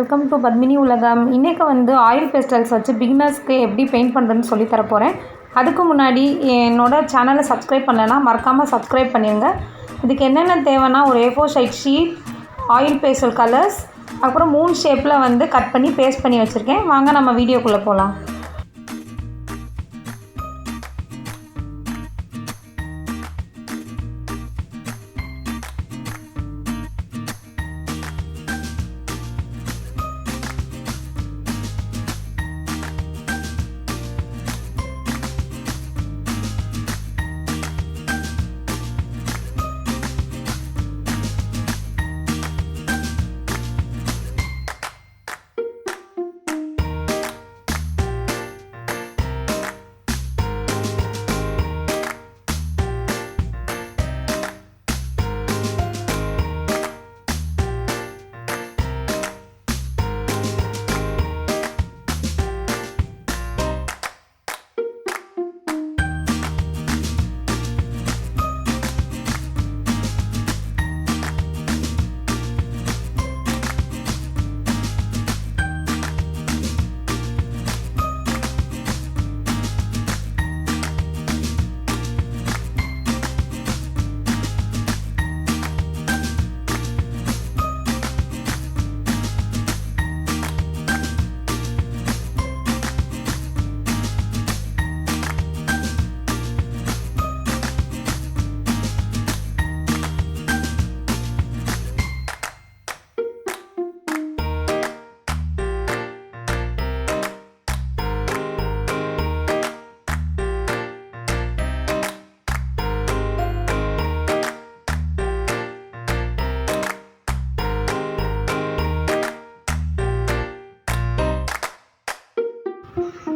Welcome to Padmini உலகம். இன்றைக்கி வந்து ஆயில் பேஸ்டல்ஸ் வச்சு பிகினர்ஸ்க்கு எப்படி பெயிண்ட் பண்ணுறதுன்னு சொல்லி தரப்போகிறேன். அதுக்கு முன்னாடி என்னோடய சேனலை சப்ஸ்கிரைப் பண்ணலைன்னா மறக்காமல் சப்ஸ்கிரைப் பண்ணிடுங்க. இதுக்கு என்னென்ன தேவைன்னா ஒரு A4 size sheet, oil pastel colours, அப்புறம் 3 ஷேப்பில் வந்து கட் பண்ணி பேஸ்ட் பண்ணி வச்சுருக்கேன். வாங்க நம்ம வீடியோக்குள்ளே போகலாம்.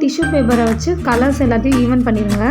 டிஷ்யூ பேப்பரை வச்சு கலர்ஸ் எல்லாத்தையும் ஈவன் பண்ணிடுங்க.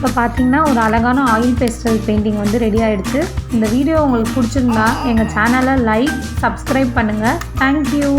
இப்போ பார்த்தீங்கன்னா ஒரு அழகான ஆயில் பேஸ்டல் பெயிண்டிங் வந்து ரெடி ஆகிடுச்சு. இந்த வீடியோ உங்களுக்கு பிடிச்சிருந்தா எங்கள் சேனலை லைக், சப்ஸ்கிரைப் பண்ணுங்கள். தேங்க்யூ.